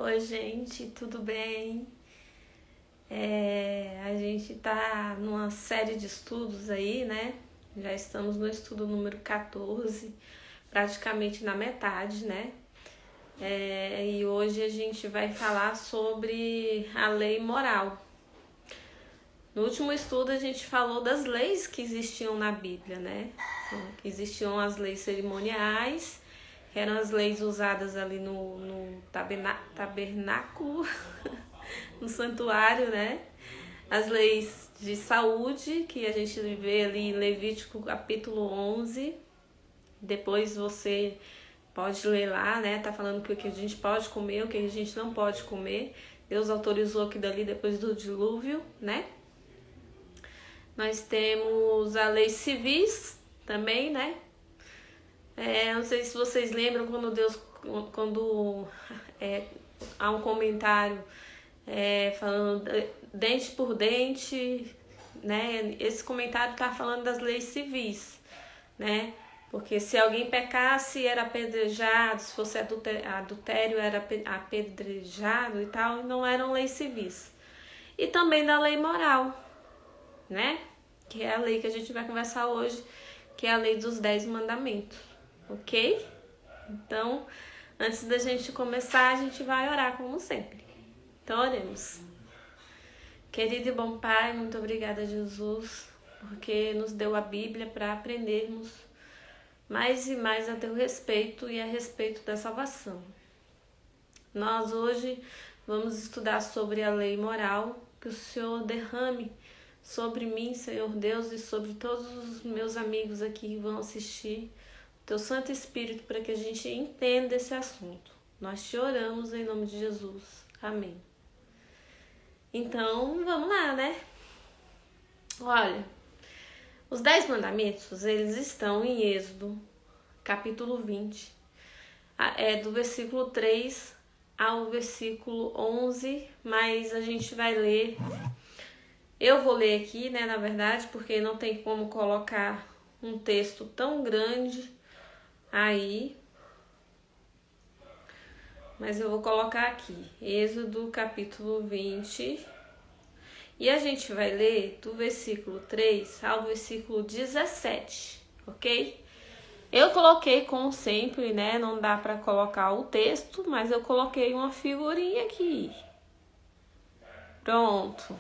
Oi, gente, tudo bem? A gente tá numa série de estudos aí, né? Já estamos no estudo número 14, praticamente na metade, né? E hoje a gente vai falar sobre a lei moral. No último estudo a gente falou das leis que existiam na Bíblia, né? Que existiam as leis cerimoniais, que eram as leis usadas ali no tabernáculo, no santuário, né? As leis de saúde, que a gente vê ali em Levítico capítulo 11. Depois você pode ler lá, né? Tá falando o que a gente pode comer, o que a gente não pode comer. Deus autorizou aquilo dali depois do dilúvio, né? Nós temos a lei civis também, né? Não sei se vocês lembram quando há um comentário falando dente por dente, né? Esse comentário está falando das leis civis, né? Porque se alguém pecasse era apedrejado, se fosse adultério era apedrejado e tal, não eram leis civis. E também da lei moral, né? Que é a lei que a gente vai conversar hoje, que é a lei dos 10 mandamentos, ok? Então, antes da gente começar, a gente vai orar como sempre. Então, oremos. Querido e bom Pai, muito obrigada, Jesus, porque nos deu a Bíblia para aprendermos mais e mais a teu respeito e a respeito da salvação. Nós hoje vamos estudar sobre a lei moral, que o Senhor derrame sobre mim, Senhor Deus, e sobre todos os meus amigos aqui que vão assistir, teu Santo Espírito, para que a gente entenda esse assunto. Nós te oramos em nome de Jesus. Amém. Então, vamos lá, né? Olha, os 10 mandamentos, eles estão em Êxodo, capítulo 20, do versículo 3 ao versículo 11, mas a gente vai ler. Eu vou ler aqui, né, na verdade, porque não tem como colocar um texto tão grande aí. Mas eu vou colocar aqui, Êxodo capítulo 20. E a gente vai ler do versículo 3 ao versículo 17, ok? Eu coloquei, como sempre, né, não dá para colocar o texto, mas eu coloquei uma figurinha aqui. Pronto.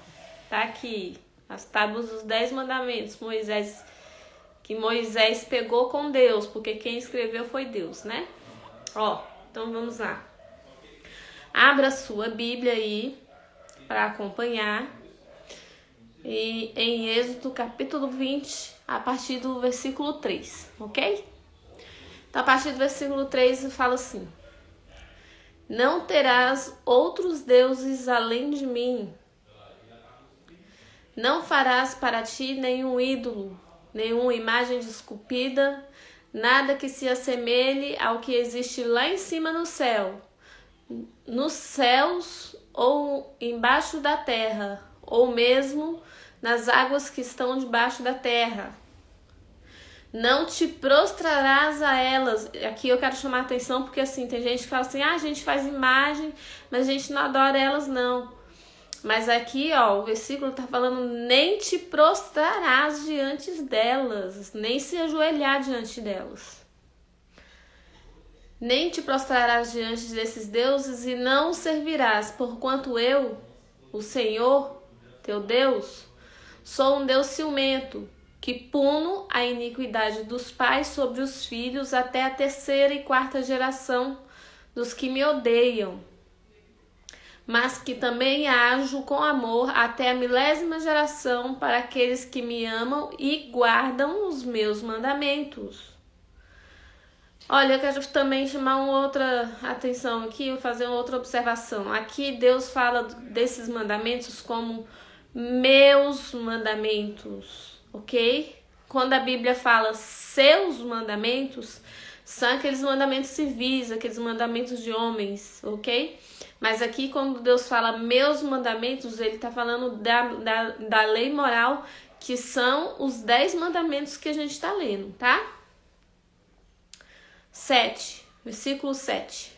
Tá aqui, as tábuas dos 10 mandamentos, que Moisés pegou com Deus, porque quem escreveu foi Deus, né? Então vamos lá. Abra a sua Bíblia aí para acompanhar. E em Êxodo capítulo 20, a partir do versículo 3, ok? Então a partir do versículo 3 fala assim: não terás outros deuses além de mim. Não farás para ti nenhum ídolo, nenhuma imagem esculpida, nada que se assemelhe ao que existe lá em cima no céu, nos céus ou embaixo da terra, ou mesmo nas águas que estão debaixo da terra. Não te prostrarás a elas. Aqui eu quero chamar a atenção porque assim, tem gente que fala assim, a gente faz imagem, mas a gente não adora elas não. Mas aqui, o versículo está falando, nem te prostrarás diante delas, nem se ajoelhar diante delas. Nem te prostrarás diante desses deuses e não servirás, porquanto eu, o Senhor, teu Deus, sou um Deus ciumento, que puno a iniquidade dos pais sobre os filhos até a 3ª e 4ª geração dos que me odeiam, mas que também ajo com amor até a 1000ª geração para aqueles que me amam e guardam os meus mandamentos. Olha, eu quero também chamar uma outra atenção aqui, fazer uma outra observação. Aqui Deus fala desses mandamentos como meus mandamentos, ok? Quando a Bíblia fala seus mandamentos, são aqueles mandamentos civis, aqueles mandamentos de homens, ok? Mas aqui quando Deus fala meus mandamentos, ele está falando da lei moral, que são os 10 mandamentos que a gente está lendo, tá? 7, versículo 7.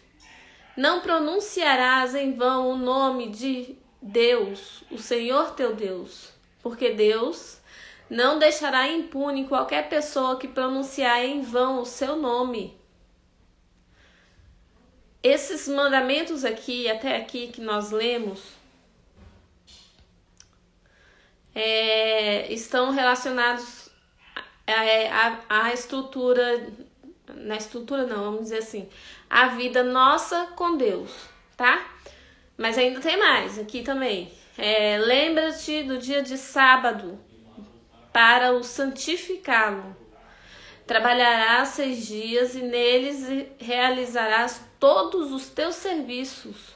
Não pronunciarás em vão o nome de Deus, o Senhor teu Deus, porque Deus não deixará impune qualquer pessoa que pronunciar em vão o seu nome. Esses mandamentos aqui, até aqui que nós lemos, estão relacionados à estrutura, na estrutura não, vamos dizer assim, a vida nossa com Deus, tá? Mas ainda tem mais aqui também. Lembra-te do dia de sábado para o santificá-lo. Trabalharás 6 dias e neles realizarás todos os teus serviços.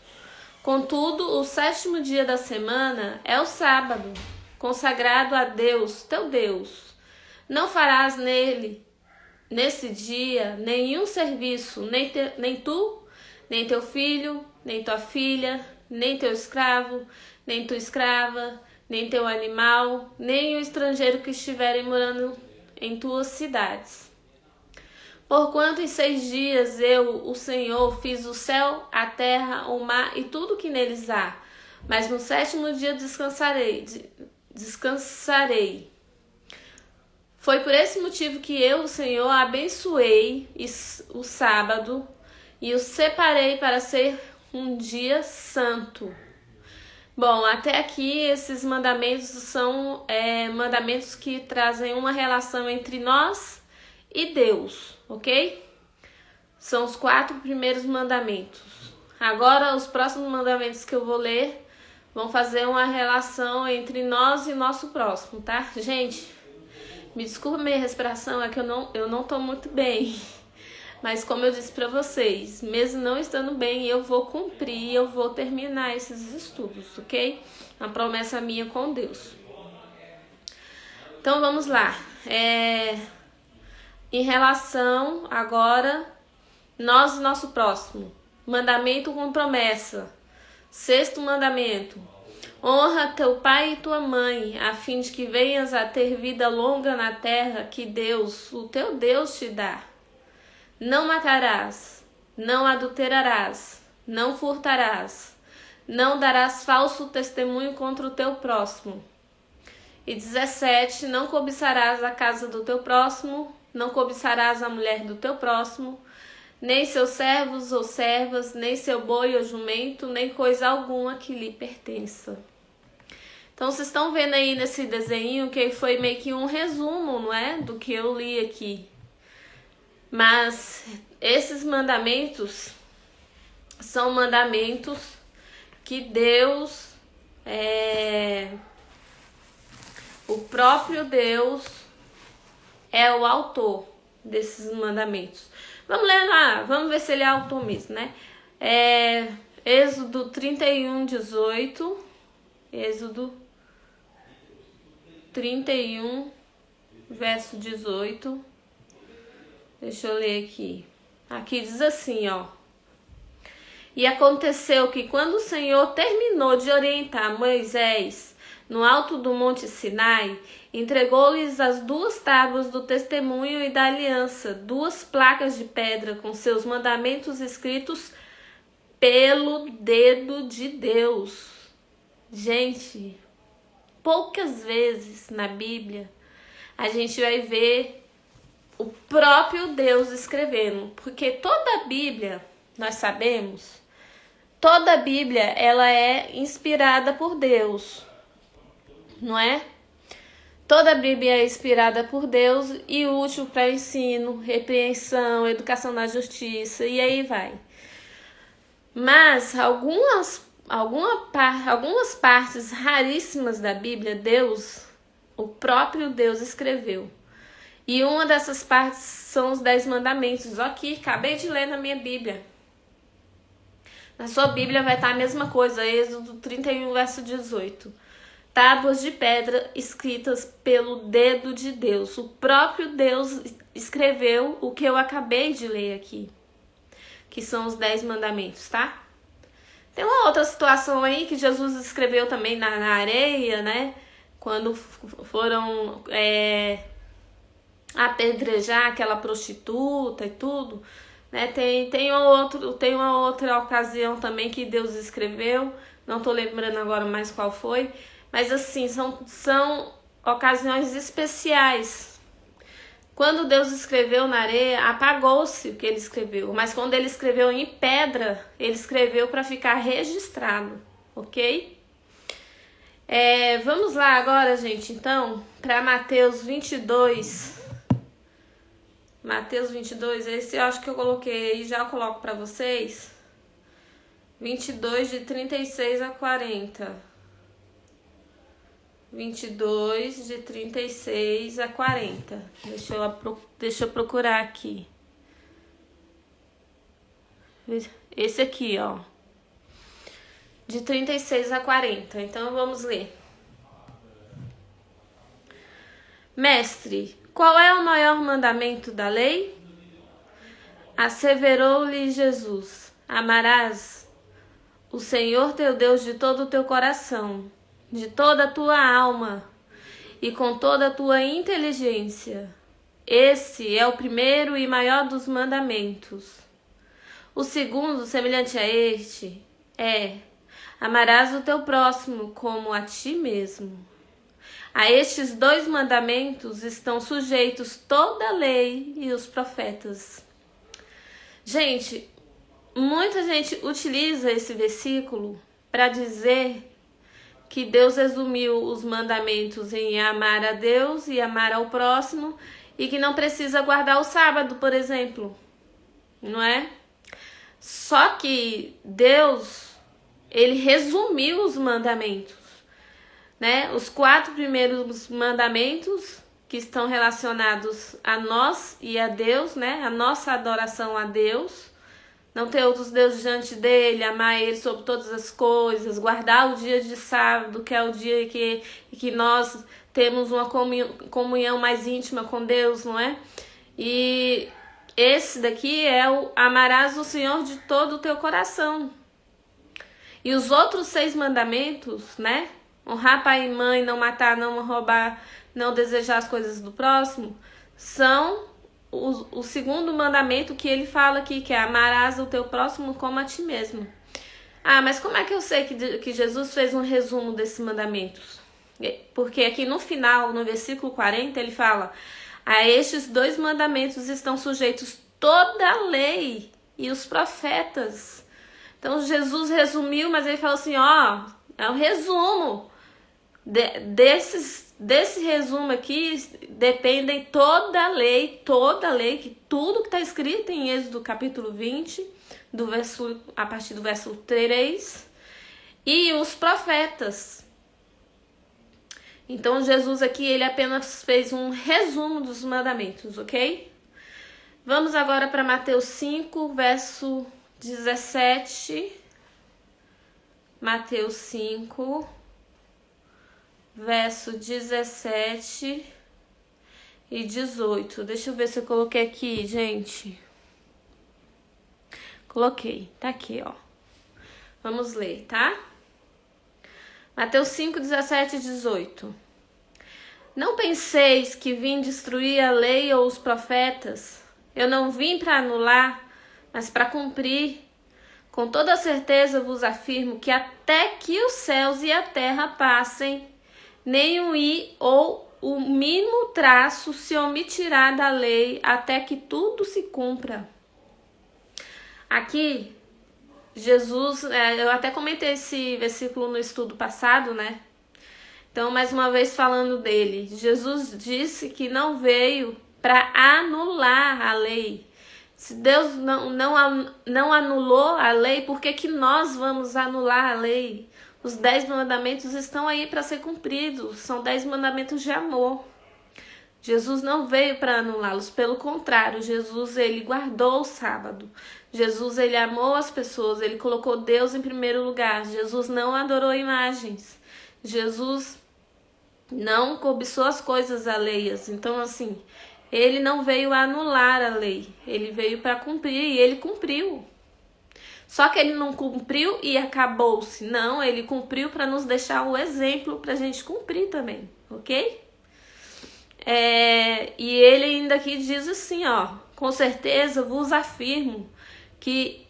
Contudo, o 7º dia da semana é o sábado, consagrado a Deus, teu Deus. Não farás nesse dia, nenhum serviço, nem tu, nem teu filho, nem tua filha, nem teu escravo, nem tua escrava, nem teu animal, nem o estrangeiro que estiverem morando em tuas cidades. Porquanto em 6 dias eu, o Senhor, fiz o céu, a terra, o mar e tudo que neles há, mas no 7º dia descansarei. Foi por esse motivo que eu, o Senhor, abençoei o sábado e o separei para ser um dia santo. Bom, até aqui esses mandamentos são mandamentos que trazem uma relação entre nós e Deus, ok? São os 4 primeiros mandamentos. Agora, os próximos mandamentos que eu vou ler vão fazer uma relação entre nós e nosso próximo, tá? Gente, me desculpa minha respiração, é que eu não tô muito bem. Mas como eu disse pra vocês, mesmo não estando bem, eu vou cumprir, eu vou terminar esses estudos, ok? Uma promessa minha com Deus. Então vamos lá. Em relação agora, nós e nosso próximo. Mandamento com promessa. 6º mandamento. Honra teu pai e tua mãe, a fim de que venhas a ter vida longa na terra que Deus, o teu Deus, te dá. Não matarás, não adulterarás, não furtarás, não darás falso testemunho contra o teu próximo. E 17, não cobiçarás a casa do teu próximo, não cobiçarás a mulher do teu próximo, nem seus servos ou servas, nem seu boi ou jumento, nem coisa alguma que lhe pertença. Então, vocês estão vendo aí nesse desenho que foi meio que um resumo, não é? Do que eu li aqui. Mas esses mandamentos são mandamentos que Deus, o próprio Deus, é o autor desses mandamentos. Vamos ler lá, vamos ver se ele é autor mesmo, né? Êxodo 31, 18. Êxodo 31, verso 18. Deixa eu ler aqui. Aqui diz assim, ó. E aconteceu que quando o Senhor terminou de orientar Moisés no alto do monte Sinai, entregou-lhes as 2 tábuas do testemunho e da aliança, 2 placas de pedra com seus mandamentos escritos pelo dedo de Deus. Gente, poucas vezes na Bíblia a gente vai ver o próprio Deus escrevendo, porque toda a Bíblia, nós sabemos, toda a Bíblia ela é inspirada por Deus, não é? Toda a Bíblia é inspirada por Deus e útil para ensino, repreensão, educação na justiça e aí vai. Mas algumas partes raríssimas da Bíblia, o próprio Deus escreveu. E uma dessas partes são os 10 mandamentos. Aqui, acabei de ler na minha Bíblia. Na sua Bíblia vai estar a mesma coisa, Êxodo 31, verso 18. Tábuas de pedra escritas pelo dedo de Deus. O próprio Deus escreveu o que eu acabei de ler aqui, que são os 10 mandamentos, tá? Tem uma outra situação aí que Jesus escreveu também na areia, né? Quando foram apedrejar aquela prostituta e tudo. né? Tem uma outra ocasião também que Deus escreveu, não tô lembrando agora mais qual foi, mas assim, são ocasiões especiais. Quando Deus escreveu na areia, apagou-se o que ele escreveu, mas quando ele escreveu em pedra, ele escreveu para ficar registrado, ok? Vamos lá agora, gente, então, para Mateus 22. Mateus 22, esse eu acho que eu coloquei aí, já coloco para vocês. 22, de 36 a 40. 22, de 36 a 40. Deixa eu procurar aqui. Esse aqui, ó. De 36 a 40. Então, vamos ler. Mestre, qual é o maior mandamento da lei? Asseverou-lhe Jesus: amarás o Senhor teu Deus de todo o teu coração, de toda a tua alma e com toda a tua inteligência. Esse é o primeiro e maior dos mandamentos. O segundo, semelhante a este, é: amarás o teu próximo como a ti mesmo. A estes 2 mandamentos estão sujeitos toda a lei e os profetas. Gente, muita gente utiliza esse versículo para dizer que Deus resumiu os mandamentos em amar a Deus e amar ao próximo e que não precisa guardar o sábado, por exemplo, não é? Só que Deus, ele resumiu os mandamentos, né? Os 4 primeiros mandamentos que estão relacionados a nós e a Deus, né? A nossa adoração a Deus. Não ter outros deuses diante dele, amar ele sobre todas as coisas, guardar o dia de sábado, que é o dia que nós temos uma comunhão mais íntima com Deus, não é? E esse daqui é o amarás o Senhor de todo o teu coração. E os outros 6 mandamentos, né? Honrar pai e mãe, não matar, não roubar, não desejar as coisas do próximo, são o segundo mandamento que ele fala aqui, que é amarás o teu próximo como a ti mesmo. Ah, mas como é que eu sei que Jesus fez um resumo desses mandamentos? Porque aqui no final, no versículo 40, ele fala: a estes 2 mandamentos estão sujeitos toda a lei e os profetas. Então Jesus resumiu, mas ele falou assim, ó, é um resumo. Desse resumo aqui dependem toda a lei, que tudo que está escrito em Êxodo capítulo 20, a partir do verso 3, e os profetas. Então Jesus aqui, ele apenas fez um resumo dos mandamentos, ok? Vamos agora para Mateus 5, verso 17. Mateus 5, verso 17 e 18. Deixa eu ver se eu coloquei aqui, gente. Coloquei, tá aqui, ó. Vamos ler, tá? Mateus 5, 17 e 18. Não penseis que vim destruir a lei ou os profetas. Eu não vim para anular, mas para cumprir. Com toda certeza vos afirmo que até que os céus e a terra passem, nem o i ou o mínimo traço se omitirá da lei até que tudo se cumpra. Aqui, Jesus, eu até comentei esse versículo no estudo passado, né? Então, mais uma vez falando dele, Jesus disse que não veio para anular a lei. Se Deus não anulou a lei, por que nós vamos anular a lei? Os 10 mandamentos estão aí para ser cumpridos. São 10 mandamentos de amor. Jesus não veio para anulá-los. Pelo contrário, Jesus, ele guardou o sábado. Jesus, ele amou as pessoas. Ele colocou Deus em primeiro lugar. Jesus não adorou imagens. Jesus não cobiçou as coisas alheias. Então, assim, ele não veio anular a lei. Ele veio para cumprir e ele cumpriu. Só que ele não cumpriu e acabou-se. Não, ele cumpriu para nos deixar o exemplo para a gente cumprir também, ok? E ele ainda aqui diz assim, ó, com certeza vos afirmo que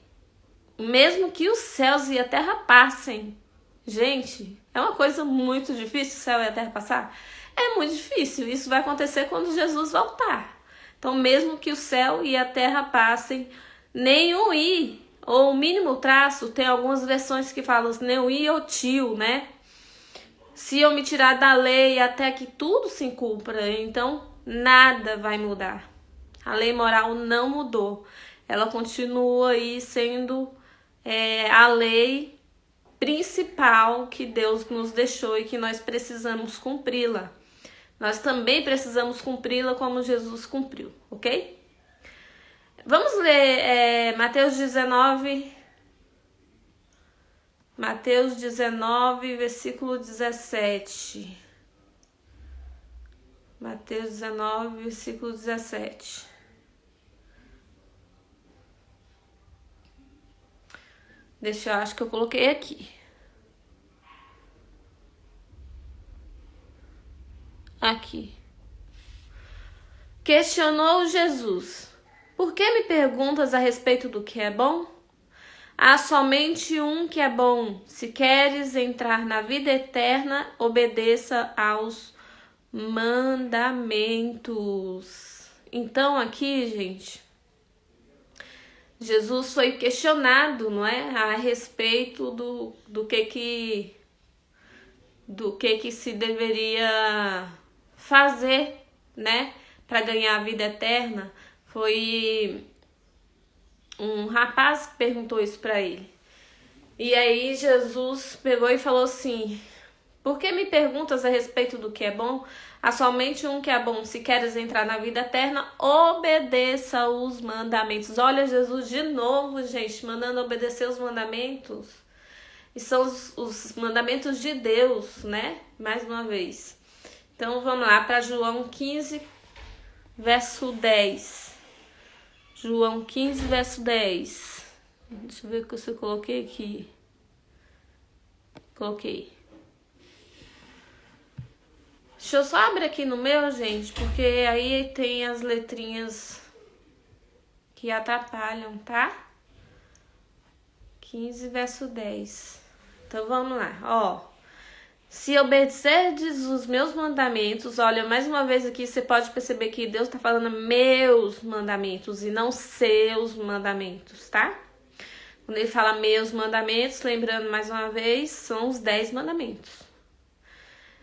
mesmo que os céus e a terra passem, gente, é uma coisa muito difícil o céu e a terra passar? É muito difícil, isso vai acontecer quando Jesus voltar. Então, mesmo que o céu e a terra passem, nem o i, ou o mínimo traço, tem algumas versões que falam nem o i ou tio, né? Se eu me tirar da lei até que tudo se cumpra, então nada vai mudar. A lei moral não mudou. Ela continua aí sendo a lei principal que Deus nos deixou e que nós precisamos cumpri-la. Nós também precisamos cumpri-la como Jesus cumpriu, ok? Vamos ler Mateus 19, versículo 17. Mateus 19, versículo 17. Eu acho que eu coloquei aqui. Aqui. Questionou Jesus: por que me perguntas a respeito do que é bom? Há somente um que é bom. Se queres entrar na vida eterna, obedeça aos mandamentos. Então aqui, gente, Jesus foi questionado, não é? A respeito do que se deveria fazer, né? Para ganhar a vida eterna. Foi um rapaz que perguntou isso para ele. E aí Jesus pegou e falou assim: por que me perguntas a respeito do que é bom? Há somente um que é bom. Se queres entrar na vida eterna, obedeça os mandamentos. Olha Jesus de novo, gente, mandando obedecer os mandamentos. E são os mandamentos de Deus, né? Mais uma vez. Então vamos lá para João 15, verso 10. João 15, verso 10. Deixa eu ver o que eu coloquei aqui. Coloquei. Deixa eu só abrir aqui no meu, gente, porque aí tem as letrinhas que atrapalham, tá? 15, verso 10. Então vamos lá, ó. Se obedecerdes os meus mandamentos, olha, mais uma vez aqui você pode perceber que Deus tá falando meus mandamentos e não seus mandamentos, tá? Quando ele fala meus mandamentos, lembrando mais uma vez, são os 10 mandamentos.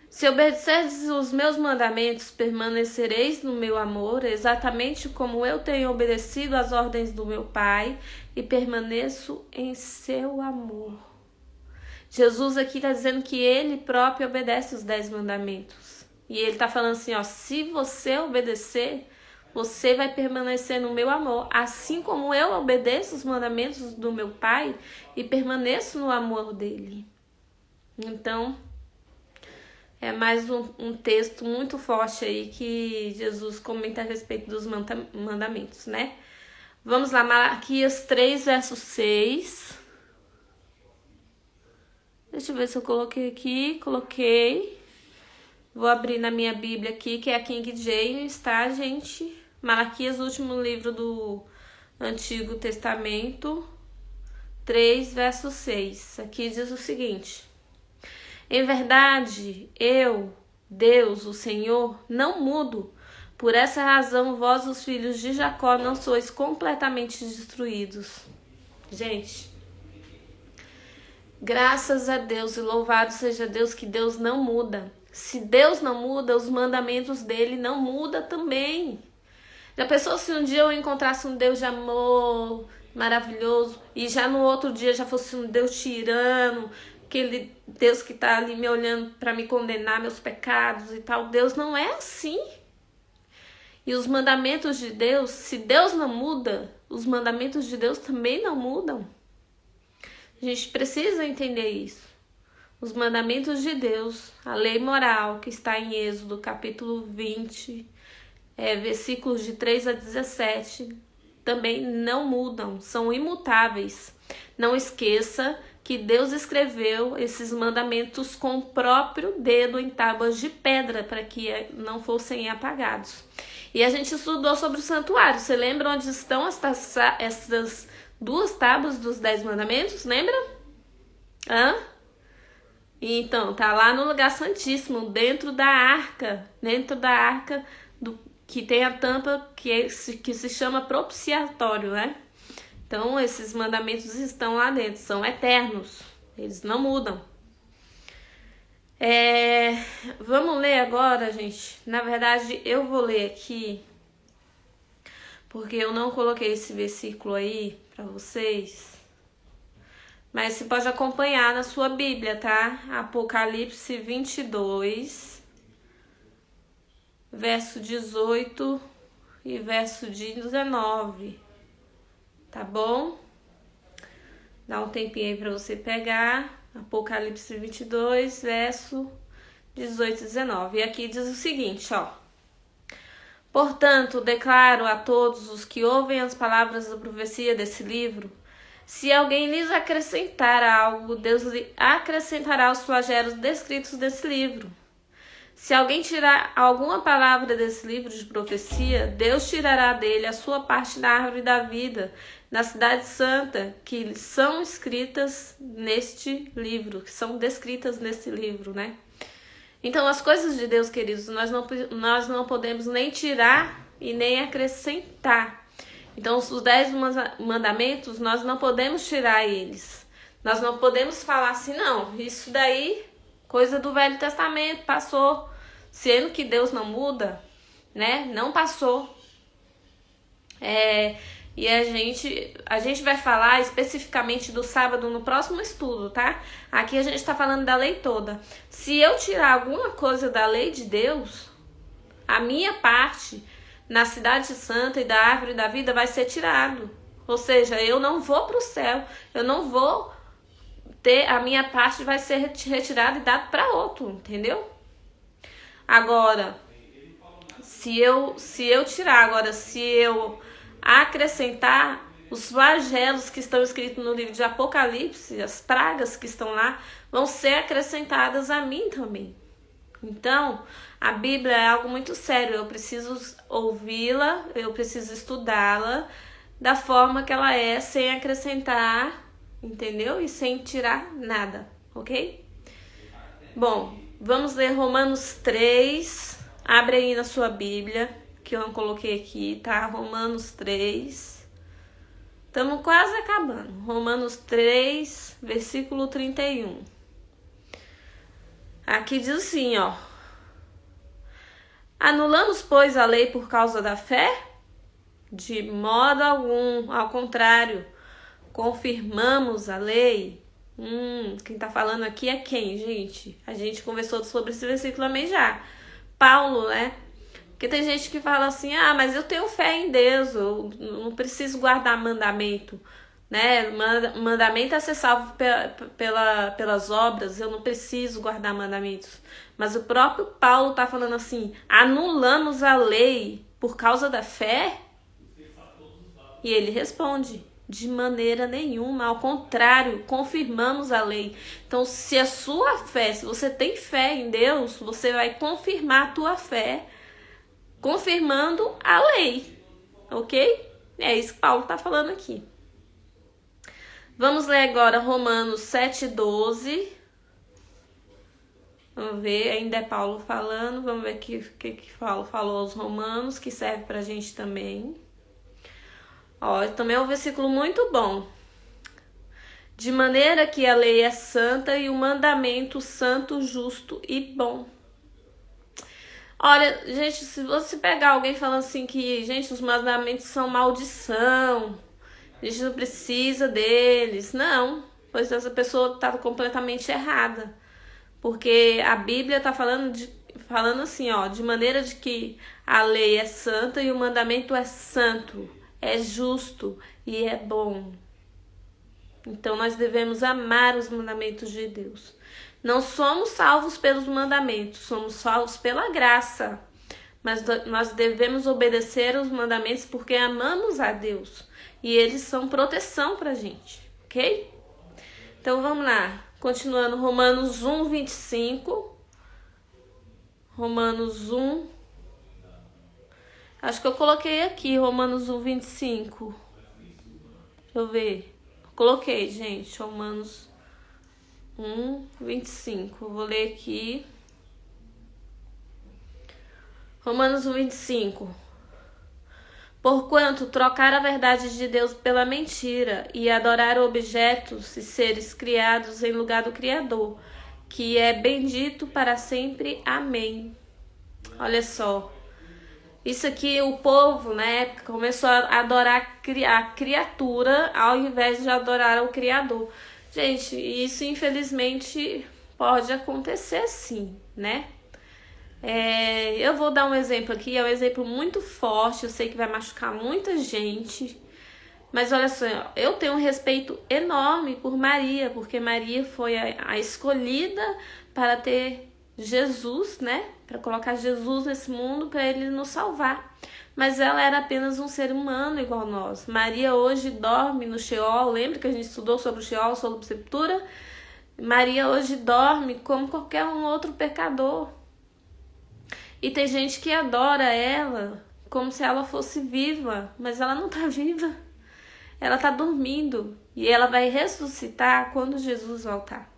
Se obedecerdes os meus mandamentos, permanecereis no meu amor, exatamente como eu tenho obedecido às ordens do meu Pai e permaneço em seu amor. Jesus aqui está dizendo que ele próprio obedece os 10 mandamentos. E ele está falando assim, ó, se você obedecer, você vai permanecer no meu amor, assim como eu obedeço os mandamentos do meu Pai e permaneço no amor dele. Então, é mais um texto muito forte aí que Jesus comenta a respeito dos mandamentos, né? Vamos lá, Malaquias 3, verso 6. Deixa eu ver se eu coloquei aqui. Coloquei. Vou abrir na minha Bíblia aqui, que é a King James, tá, gente? Malaquias, último livro do Antigo Testamento, 3, verso 6. Aqui diz o seguinte: em verdade, eu, Deus, o Senhor, não mudo. Por essa razão, vós, os filhos de Jacó, não sois completamente destruídos. Gente, graças a Deus e louvado seja Deus que Deus não muda. Se Deus não muda, os mandamentos dele não mudam também. Já pensou se um dia eu encontrasse um Deus de amor maravilhoso e já no outro dia já fosse um Deus tirano, aquele Deus que tá ali me olhando para me condenar meus pecados e tal? Deus não é assim. E os mandamentos de Deus, se Deus não muda, os mandamentos de Deus também não mudam. A gente precisa entender isso. Os mandamentos de Deus, a lei moral que está em Êxodo, capítulo 20, versículos de 3 a 17, também não mudam, são imutáveis. Não esqueça que Deus escreveu esses mandamentos com o próprio dedo em tábuas de pedra para que não fossem apagados. E a gente estudou sobre o santuário. Você lembra onde estão essas duas tábuas dos 10 mandamentos? Lembra? Então, tá lá no lugar santíssimo, dentro da arca que tem a tampa que se chama propiciatório, né? Então, esses mandamentos estão lá dentro, são eternos, eles não mudam. Vamos ler agora, gente. Na verdade, eu vou ler aqui, porque eu não coloquei esse versículo aí para vocês. Mas você pode acompanhar na sua Bíblia, tá? Apocalipse 22, verso 18 e verso 19. Tá bom? Dá um tempinho aí pra você pegar. Apocalipse 22, verso 18 e 19. E aqui diz o seguinte, ó. Portanto, declaro a todos os que ouvem as palavras da profecia desse livro: se alguém lhes acrescentar algo, Deus lhe acrescentará os flagelos descritos nesse livro. Se alguém tirar alguma palavra desse livro de profecia, Deus tirará dele a sua parte da árvore da vida, na cidade santa, que são escritas neste livro, que são descritas neste livro, né? Então, as coisas de Deus, queridos, nós não podemos nem tirar e nem acrescentar. Então, os 10 mandamentos, nós não podemos tirar eles. Nós não podemos falar assim, não, isso daí, coisa do Velho Testamento, passou. Sendo que Deus não muda, né? Não passou. E a gente vai falar especificamente do sábado no próximo estudo, tá? Aqui a gente tá falando da lei toda. Se eu tirar alguma coisa da lei de Deus, a minha parte na cidade santa e da árvore da vida vai ser tirado. Ou seja, eu não vou pro céu, eu não vou ter, a minha parte vai ser retirada e dada para outro, entendeu? Agora, se eu acrescentar os flagelos que estão escritos no livro de Apocalipse, as pragas que estão lá, vão ser acrescentadas a mim também. Então, a Bíblia é algo muito sério, eu preciso ouvi-la, eu preciso estudá-la da forma que ela é, sem acrescentar, entendeu? E sem tirar nada, ok? Bom, vamos ler Romanos 3, abre aí na sua Bíblia, que eu não coloquei aqui, tá? Romanos 3, estamos quase acabando. Romanos 3, versículo 31. Aqui diz assim, ó. Anulamos, pois, a lei por causa da fé? De modo algum, ao contrário, confirmamos a lei. Quem tá falando aqui é quem, gente? A gente conversou sobre esse versículo também já. Paulo, né? Porque tem gente que fala assim, mas eu tenho fé em Deus, eu não preciso guardar mandamento, né? Mandamento é ser salvo pelas obras, eu não preciso guardar mandamentos. Mas o próprio Paulo tá falando assim, anulamos a lei por causa da fé? E ele responde, de maneira nenhuma, ao contrário, confirmamos a lei. Então, se a sua fé, se você tem fé em Deus, você vai confirmar a tua fé, confirmando a lei, ok? É isso que Paulo está falando aqui. Vamos ler agora Romanos 7,12. Vamos ver, ainda é Paulo falando, vamos ver o que Paulo falou aos romanos, que serve pra gente também. Ó, também é um versículo muito bom. De maneira que a lei é santa e o mandamento santo, justo e bom. Olha, gente, se você pegar alguém falando assim que, gente, os mandamentos são maldição, a gente não precisa deles. Não, pois essa pessoa está completamente errada. Porque a Bíblia está falando assim, ó, de maneira de que a lei é santa e o mandamento é santo, é justo e é bom. Então nós devemos amar os mandamentos de Deus. Não somos salvos pelos mandamentos, somos salvos pela graça. Mas nós devemos obedecer aos mandamentos porque amamos a Deus. E eles são proteção pra gente, ok? Então vamos lá, continuando, Romanos 1, 25. Romanos 1. Acho que eu coloquei aqui, Romanos 1, 25. Deixa eu ver. Coloquei, gente, Romanos 1, 25. Eu vou ler aqui. Romanos 1, 25. Porquanto trocar a verdade de Deus pela mentira e adorar objetos e seres criados em lugar do Criador, que é bendito para sempre. Amém. Olha só. Isso aqui, o povo, né, começou a adorar a criatura ao invés de adorar o Criador. Gente, isso infelizmente pode acontecer sim, né? Eu vou dar um exemplo aqui, é um exemplo muito forte, eu sei que vai machucar muita gente, mas olha só, eu tenho um respeito enorme por Maria, porque Maria foi a escolhida para ter Jesus, né? Para colocar Jesus nesse mundo, para ele nos salvar. Mas ela era apenas um ser humano igual nós. Maria hoje dorme no Sheol. Lembra que a gente estudou sobre o Sheol, sobre a sepultura? Maria hoje dorme como qualquer um outro pecador. E tem gente que adora ela como se ela fosse viva, mas ela não está viva. Ela está dormindo e ela vai ressuscitar quando Jesus voltar.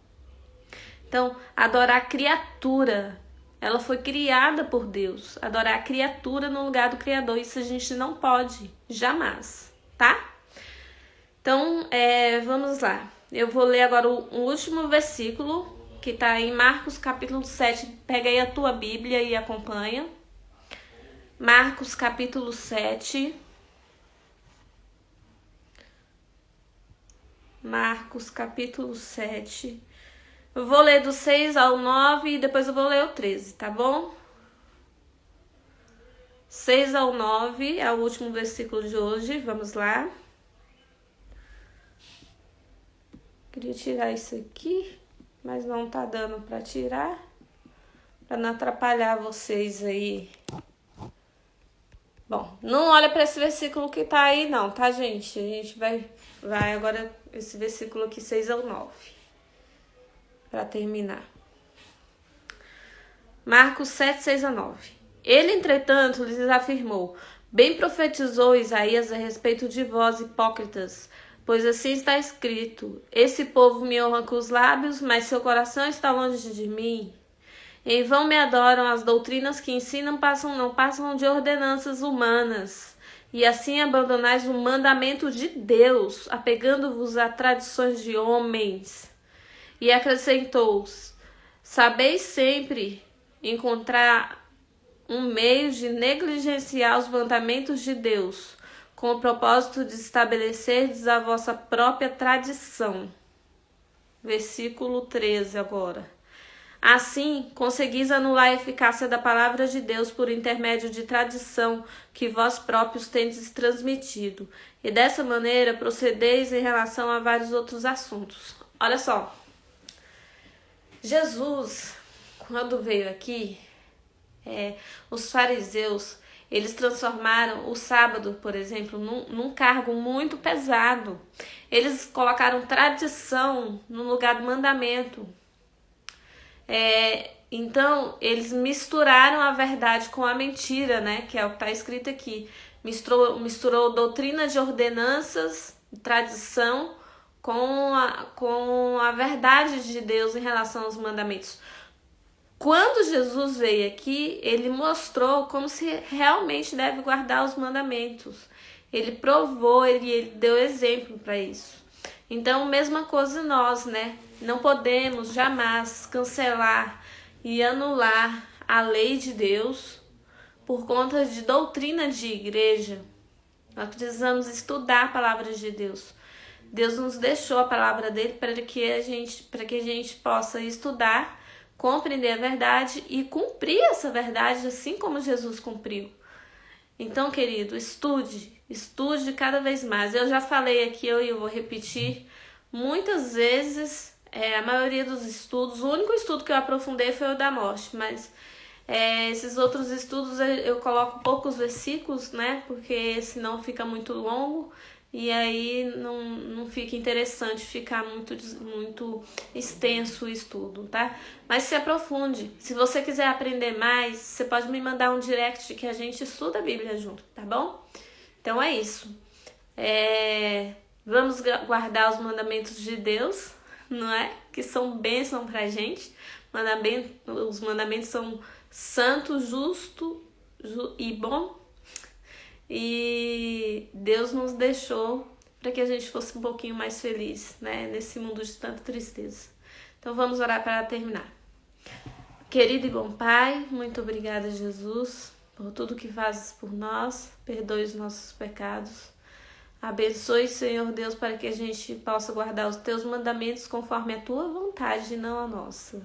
Então, adorar a criatura, ela foi criada por Deus. Adorar a criatura no lugar do Criador, isso a gente não pode, jamais, tá? Então, vamos lá. Eu vou ler agora o último versículo, que está em Marcos capítulo 7. Pega aí a tua Bíblia e acompanha. Marcos capítulo 7. Marcos capítulo 7. Eu vou ler do 6 ao 9 e depois eu vou ler o 13, tá bom? 6 ao 9 é o último versículo de hoje, vamos lá. Queria tirar isso aqui, mas não tá dando pra tirar, pra não atrapalhar vocês aí. Bom, não olha pra esse versículo que tá aí não, tá, gente? A gente vai agora esse versículo aqui, 6 ao 9. Para terminar. Marcos 7, 6 a 9. Ele, entretanto, lhes afirmou: bem profetizou Isaías a respeito de vós, hipócritas, pois assim está escrito: esse povo me honra com os lábios, mas seu coração está longe de mim. Em vão me adoram, as doutrinas que ensinam não passam de ordenanças humanas. E assim abandonais o mandamento de Deus, apegando-vos a tradições de homens. E acrescentou-os: sabeis sempre encontrar um meio de negligenciar os mandamentos de Deus, com o propósito de estabelecerdes a vossa própria tradição. Versículo 13 agora. Assim, conseguis anular a eficácia da palavra de Deus por intermédio de tradição que vós próprios tendes transmitido. E dessa maneira procedeis em relação a vários outros assuntos. Olha só. Jesus, quando veio aqui, os fariseus, eles transformaram o sábado, por exemplo, num cargo muito pesado. Eles colocaram tradição no lugar do mandamento. Então, eles misturaram a verdade com a mentira, né? Que é o que está escrito aqui. Misturou doutrina de ordenanças, tradição, com a verdade de Deus em relação aos mandamentos. Quando Jesus veio aqui, ele mostrou como se realmente deve guardar os mandamentos. Ele provou, ele deu exemplo para isso. Então, mesma coisa nós, né? Não podemos jamais cancelar e anular a lei de Deus por conta de doutrina de igreja. Nós precisamos estudar a palavra de Deus. Deus nos deixou a palavra dele para que a gente possa estudar, compreender a verdade e cumprir essa verdade assim como Jesus cumpriu. Então, querido, estude cada vez mais. Eu já falei aqui, eu vou repetir muitas vezes, a maioria dos estudos, o único estudo que eu aprofundei foi o da morte, mas esses outros estudos eu coloco poucos versículos, né, porque senão fica muito longo. e aí não fica interessante ficar muito extenso o estudo, tá? Mas se aprofunde. Se você quiser aprender mais, você pode me mandar um direct que a gente estuda a Bíblia junto, tá bom? Então é isso. Vamos guardar os mandamentos de Deus, não é? Que são bênção pra gente. Os mandamentos são santo, justo e bom. E Deus nos deixou para que a gente fosse um pouquinho mais feliz, né? Nesse mundo de tanta tristeza. Então vamos orar para terminar. Querido e bom Pai, muito obrigada, Jesus, por tudo que fazes por nós. Perdoe os nossos pecados. Abençoe, Senhor Deus, para que a gente possa guardar os teus mandamentos conforme a tua vontade e não a nossa.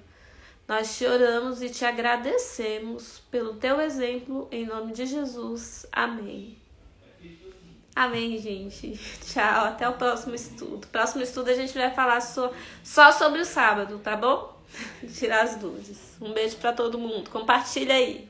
Nós te oramos e te agradecemos pelo teu exemplo, em nome de Jesus. Amém. Amém, gente. Tchau, até o próximo estudo. Próximo estudo a gente vai falar só sobre o sábado, tá bom? Tirar as dúvidas. Um beijo para todo mundo. Compartilha aí.